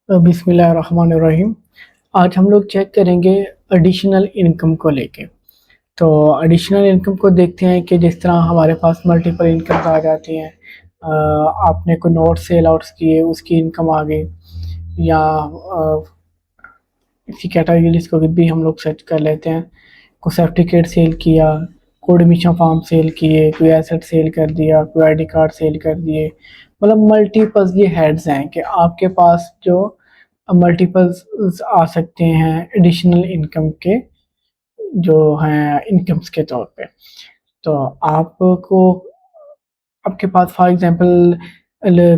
बिस्मिल्लाहिर्रहमानिर्रहीम। आज हम लोग चेक करेंगे एडिशनल इनकम को लेके। तो एडिशनल इनकम को देखते हैं कि जिस तरह हमारे पास मल्टीपल इनकम्स आ जाती हैं। आपने कोई नोट सेल आउट्स किए, उसकी इनकम आ गई, या इसी कैटेगरीज को भी हम लोग सर्च कर लेते हैं। कोई सर्टिफिकेट सेल किया, कोई एडमिशन फॉर्म सेल किए, कोई एसेट सेल कर दिया, कोई आईडी कार्ड सेल कर दिए। मतलब मल्टीपल्स ये हेड्स हैं कि आपके पास जो मल्टीपल्स आ सकते हैं एडिशनल इनकम के, जो हैं इनकम्स के तौर पे। तो आपको, आपके पास फॉर एग्जांपल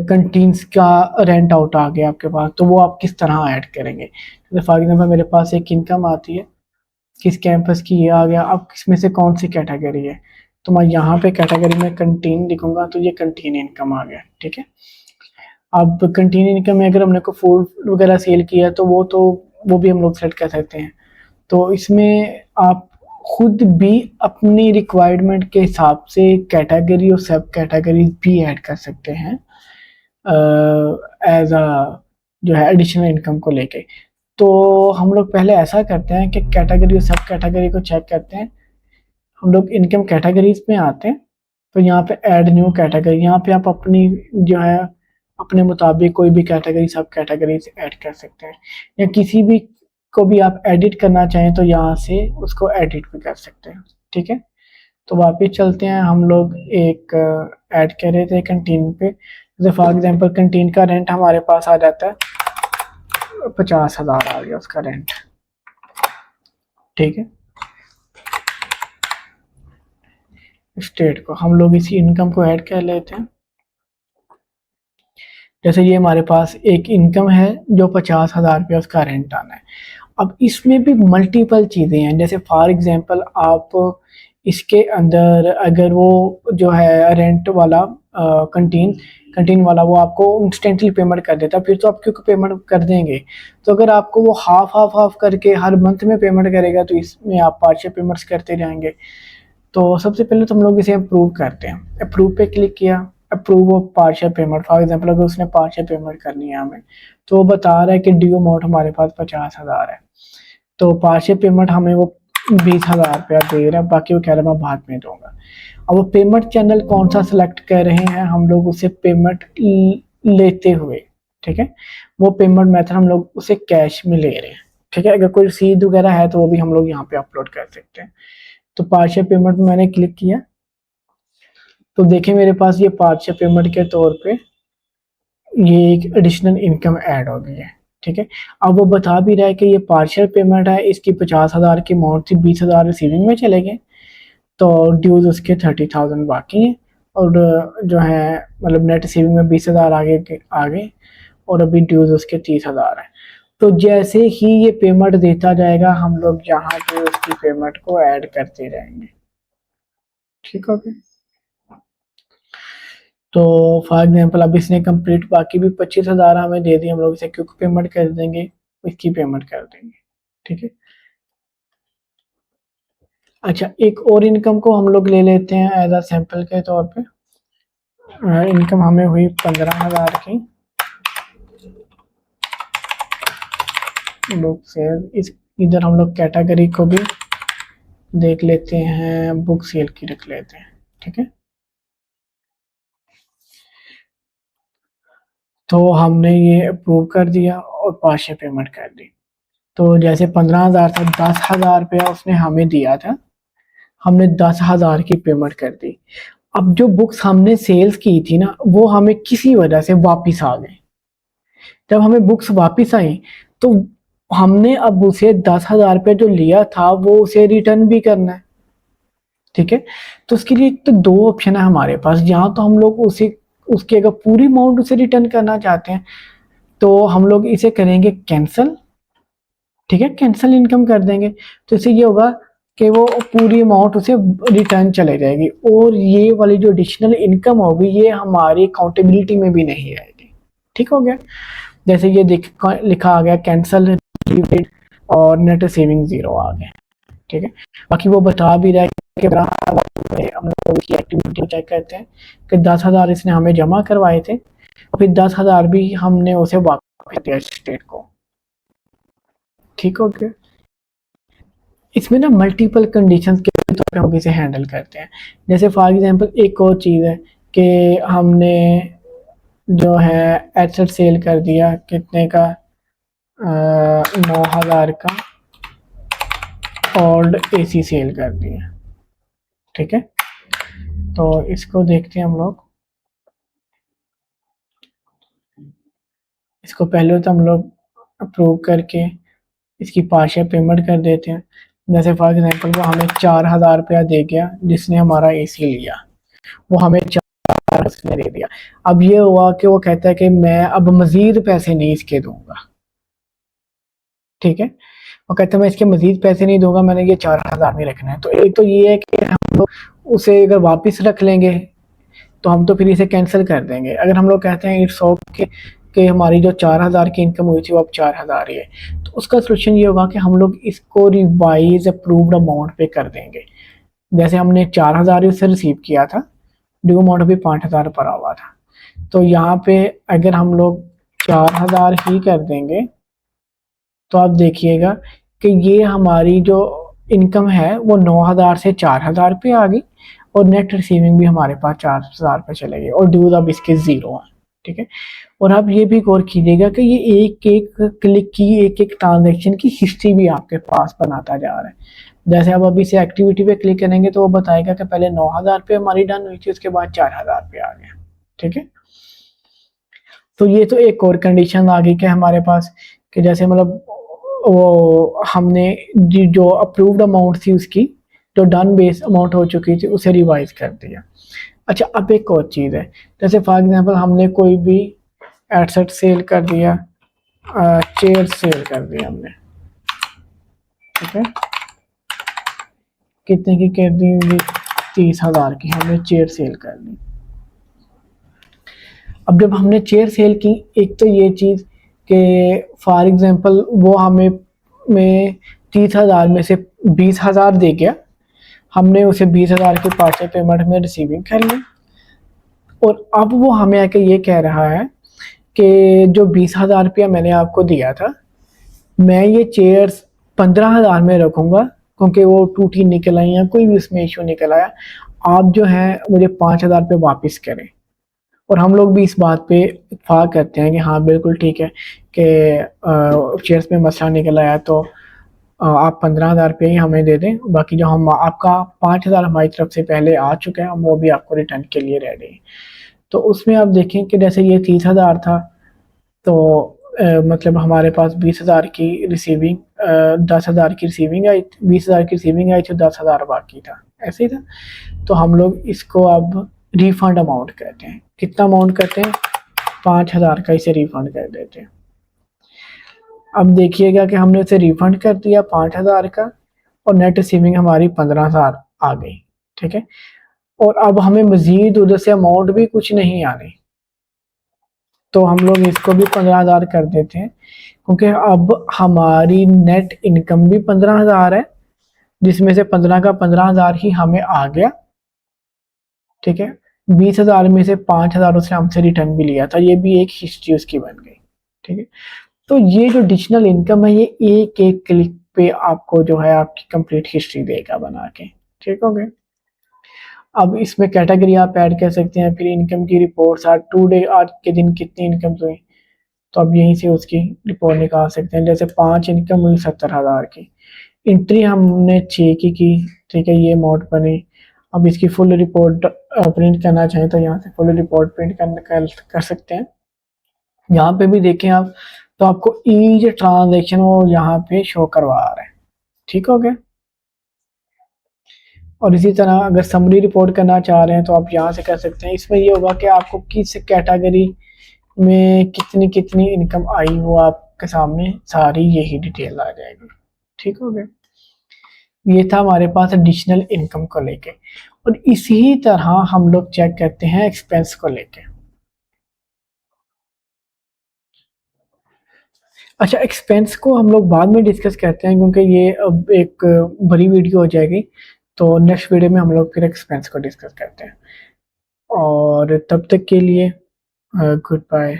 कंटीन्स का रेंट आउट आ गया आपके पास, तो वो आप किस तरह ऐड करेंगे। जैसे फॉर एग्जांपल मेरे पास एक इनकम आती है, किस कैंपस की ये आ गया, अब किसमें से कौन सी कैटेगरी है, तो मैं यहाँ पे कैटेगरी में कंटीन लिखूंगा, तो ये कंटीन इनकम आ गया। ठीक है। अब कंटीन इनकम में अगर हमने को फूड वगैरह सेल किया तो वो भी हम लोग सेलेक्ट कर सकते हैं। तो इसमें आप खुद भी अपनी रिक्वायरमेंट के हिसाब से कैटेगरी और सब कैटेगरीज भी ऐड कर सकते हैं एज अ जो है एडिशनल इनकम को लेके। तो हम लोग पहले ऐसा करते हैं कि कैटेगरी और सब कैटेगरी को चेक करते हैं। हम लोग इनकम कैटेगरीज में आते हैं, तो यहाँ पे ऐड न्यू कैटेगरी, यहाँ पे आप अपनी जो है अपने मुताबिक कोई भी कैटेगरी सब कैटेगरीज ऐड कर सकते हैं, या किसी भी को भी आप एडिट करना चाहें तो यहाँ से उसको एडिट भी कर सकते हैं। ठीक है। तो वापस चलते हैं, हम लोग एक ऐड कर रहे थे कंटीन पे। जैसे फॉर एग्जांपल कंटीन का रेंट हमारे पास आ जाता है 50,000 आ गया उसका रेंट। ठीक है। स्टेट को हम लोग इसी इनकम को ऐड कर लेते हैं। जैसे ये हमारे पास एक इनकम है जो 50,000 रुपया उसका रेंट आना है। अब इसमें भी मल्टीपल चीज़ें हैं, जैसे फॉर एग्जांपल आप इसके अंदर अगर वो जो है रेंट वाला कंटीन वाला वो आपको इंस्टेंटली पेमेंट कर देता, फिर तो आप क्यों पेमेंट कर देंगे। तो अगर आपको वो हाफ करके हर मंथ में पेमेंट करेगा तो इसमें आप पार्शियल पेमेंट्स करते जाएंगे। तो सबसे पहले तो हम लोग इसे अप्रूव करते हैं। अप्रूव पे क्लिक किया, approve of partial payment. For example अगर उसने पार्शियल पेमेंट करनी है हमें, तो वो बता रहा है कि ड्यू अमाउंट हमारे पास 50,000 है, तो पार्शियल पेमेंट हमें वो 20,000 रुपया दे रहा है, बाकी वो कह रहा है मैं बाद में दूंगा। अब वो पेमेंट चैनल कौन सा सिलेक्ट कर रहे हैं हम लोग, उसे पेमेंट लेते हुए। ठीक है। वो पेमेंट मेथड हम लोग उसे कैश में ले रहे हैं। ठीक है। अगर कोई रसीद वगैरह है तो वो भी हम लोग यहाँ पे अपलोड कर सकते हैं। तो पार्शियल पेमेंट में मैंने क्लिक किया, तो देखें मेरे पास ये पार्शियल पेमेंट के तौर पे ये एक एडिशनल इनकम ऐड हो गई है। ठीक है। अब वो बता भी रहा है कि ये पार्शियल पेमेंट है, इसकी 50,000 की अमाउंट थी, 20,000 रिसीविंग में चले गए, तो ड्यूज उसके 30,000 बाकी हैं, और जो है मतलब नेट रिसीविंग में 20,000 आगे और अभी ड्यूज उसके 30,000 है। तो जैसे ही ये पेमेंट देता जाएगा हम लोग यहाँ पे उसकी पेमेंट को ऐड करते जाएंगे। ठीक हो गया। तो फॉर एग्जांपल अब इसने कंप्लीट बाकी भी 25,000 हमें दे दी, हम लोग इसे क्विक पेमेंट कर देंगे, इसकी पेमेंट कर देंगे। ठीक है। अच्छा, एक और इनकम को हम लोग ले लेते हैं एज अ सैंपल के तौर पे। इनकम हमें हुई 15,000 की। बुक सेल, इस इधर हम लोग कैटेगरी को भी देख लेते हैं, बुक सेल की रख लेते हैं। ठीक है। तो हमने ये अप्रूव कर दिया और पार्शियल पेमेंट कर दी। तो जैसे 15,000 था, 10,000 रुपया उसने हमें दिया था, हमने 10,000 की पेमेंट कर दी। अब जो बुक्स हमने सेल्स की थी ना, वो हमें किसी वजह से वापस आ गई। जब हमें बुक्स वापस आई तो हमने अब उसे 10,000 रुपये जो लिया था वो उसे रिटर्न भी करना है। ठीक है। तो उसके लिए तो दो ऑप्शन है हमारे पास। यहाँ तो हम लोग उसे उसकी अगर पूरी अमाउंट उसे रिटर्न करना चाहते हैं तो हम लोग इसे करेंगे कैंसिल। ठीक है। कैंसिल इनकम कर देंगे, तो इससे ये होगा कि वो पूरी अमाउंट उसे रिटर्न चले जाएगी, और ये वाली जो एडिशनल इनकम होगी ये हमारी अकाउंटेबिलिटी में भी नहीं आएगी। ठीक हो गया। जैसे ये लिखा आ गया कैंसिल और नेट सेविंग 0 आ गया। ठीक है। बाकी वो बता भी रहा है कि हम लोग इसकी एक्टिविटी चेक करते हैं कि 10,000 इसने हमें जमा करवाए थे, और फिर 10,000 भी हमने उसे वापस स्टेट को। ठीक हो गया। इसमें ना मल्टीपल कंडीशंस के तौर पे हम इसे हैंडल करते हैं। जैसे फॉर एग्जांपल एक और चीज़ है कि हमने जो है एसेट सेल कर दिया कितने का, 9,000 का, ओल्ड एसी सेल कर दिया। ठीक है, तो इसको देखते हैं हम लोग। इसको पहले तो हम लोग अप्रूव करके इसकी पार्शियल पेमेंट कर देते हैं। जैसे फॉर एग्जांपल वो हमें 4,000 रुपया दे गया जिसने हमारा एसी लिया, वो हमें 4 उसने दे दिया। अब ये हुआ कि वो कहता है कि मैं अब मजीद पैसे नहीं इसके दूंगा। ठीक है, वो कहता है मैं इसके मजीद पैसे नहीं दूंगा, मैंने ये 4,000 में रखना है। तो एक तो ये है कि हम लोग उसे अगर वापस रख लेंगे तो हम तो फिर इसे कैंसिल कर देंगे। अगर हम लोग कहते हैं इट्स ओके कि हमारी जो 4,000 की इनकम हुई थी वो अब 4,000 ही है, तो उसका सोल्यूशन ये होगा कि हम लोग इसको रिवाइज अप्रूव्ड अमाउंट पे कर देंगे। जैसे हमने 4,000 उससे रिसीव किया था, ड्यू अमाउंट भी 5,000 पड़ा हुआ था, तो यहाँ पे अगर हम लोग 4,000 ही कर देंगे तो आप देखिएगा कि ये हमारी जो इनकम है वो 9,000 से 4,000 पे आ गई और नेट रिसीविंग भी हमारे पास 4,000 पे चले गए और ड्यूज अब इसके ज़ीरो हैं। ठीक है, और आप ये भी गौर कीजिएगा कि ये एक एक क्लिक की, एक एक ट्रांजैक्शन की हिस्ट्री भी आपके पास बनाता जा रहा है। जैसे आप अभी से एक्टिविटी पे क्लिक करेंगे तो वो बताएगा कि पहले 9,000 पे हमारी डन हुई थी, उसके बाद 4,000 पे आ गया। ठीक है, तो ये तो एक और कंडीशन आ गई कि हमारे पास कि जैसे मतलब वो हमने जो अप्रूव्ड अमाउंट थी उसकी जो डन बेस अमाउंट हो चुकी थी उसे रिवाइज कर दिया। अच्छा, अब एक और चीज़ है, जैसे फॉर एग्जांपल हमने कोई भी एसेट सेल कर दिया, चेयर सेल कर दिया हमने। ठीक है, कितने की कर दी? 30,000 की हमने चेयर सेल कर दी। अब जब हमने चेयर सेल की, एक तो ये चीज़ कि फॉर एग्जांपल वो हमें में 30,000 में से 20,000 दे गया, हमने उसे 20,000 की पार्शियल पेमेंट में रिसीविंग कर ली, और अब वो हमें आके ये कह रहा है कि जो 20,000 रुपया मैंने आपको दिया था, मैं ये चेयर्स 15,000 में रखूँगा क्योंकि वो टूटी निकल आई या कोई भी उसमें इशू निकल आया, आप जो है मुझे 5,000 रुपये वापस करें। और हम लोग भी इस बात पे इत्तेफाक करते हैं कि हाँ बिल्कुल ठीक है कि चेयर्स में मसला निकल आया तो आप 15,000 रुपये ही हमें दे दें, बाकी जो हम आपका 5,000 हमारी तरफ से पहले आ चुका है हम वो भी आपको रिटर्न के लिए रेडी हैं। तो उसमें आप देखें कि जैसे ये 30,000 था तो मतलब हमारे पास 20,000 की रिसीविंग, 10,000 की रिसीविंग आई, 20,000 की रिसीविंग आई थी, 10,000 बाकी था, ऐसे ही था। तो हम लोग इसको अब रिफंड अमाउंट कहते हैं। कितना अमाउंट करते हैं? 5,000 का इसे रिफंड कर देते हैं। अब देखिएगा कि हमने उसे रिफंड कर दिया 5,000 का और नेट रिसीविंग हमारी 15,000 आ गई। ठीक है, और अब हमें मजीद उधर से अमाउंट भी कुछ नहीं आ रही, तो हम लोग इसको भी 15,000 कर देते हैं क्योंकि अब हमारी नेट इनकम भी 15,000 है जिसमें से 15 का 15,000 ही हमें आ गया। ठीक है, 20,000 में से 5,000 उसने हमसे रिटर्न भी लिया था, ये भी एक हिस्ट्री उसकी बन गई। ठीक है, तो ये जो एडिशनल इनकम है ये एक एक क्लिक पे आपको जो है आपकी कंप्लीट हिस्ट्री देगा बना के। ठीक हो गया। अब इसमें कैटेगरी आप ऐड कर सकते हैं, फिर इनकम की रिपोर्ट्स, आज टुडे आज के दिन कितनी इनकम हुई, तो अब यहीं से उसकी रिपोर्ट निकाल सकते हैं। जैसे 5 इनकम हुई 70,000 की, एंट्री हमने 6 की। ठीक है, ये अमाउंट बनी। अब इसकी फुल रिपोर्ट प्रिंट करना चाहें तो यहाँ से फुल रिपोर्ट प्रिंट कर सकते हैं। यहाँ पे भी देखें आप तो आपको ईच ट्रांजेक्शन वो यहाँ पे शो करवा रहा है। ठीक हो गया। और इसी तरह अगर समरी रिपोर्ट करना चाह रहे हैं तो आप यहाँ से कर सकते हैं। इसमें ये होगा कि आपको किस कैटेगरी में कितनी कितनी इनकम आई वो आपके सामने सारी यही डिटेल आ जाएगी। ठीक हो गया। ये था हमारे पास एडिशनल इनकम को लेके, और इसी तरह हम लोग चेक करते हैं एक्सपेंस को लेके। अच्छा, एक्सपेंस को हम लोग बाद में डिस्कस करते हैं क्योंकि ये अब एक बड़ी वीडियो हो जाएगी, तो नेक्स्ट वीडियो में हम लोग फिर एक्सपेंस को डिस्कस करते हैं। और तब तक के लिए गुड बाय।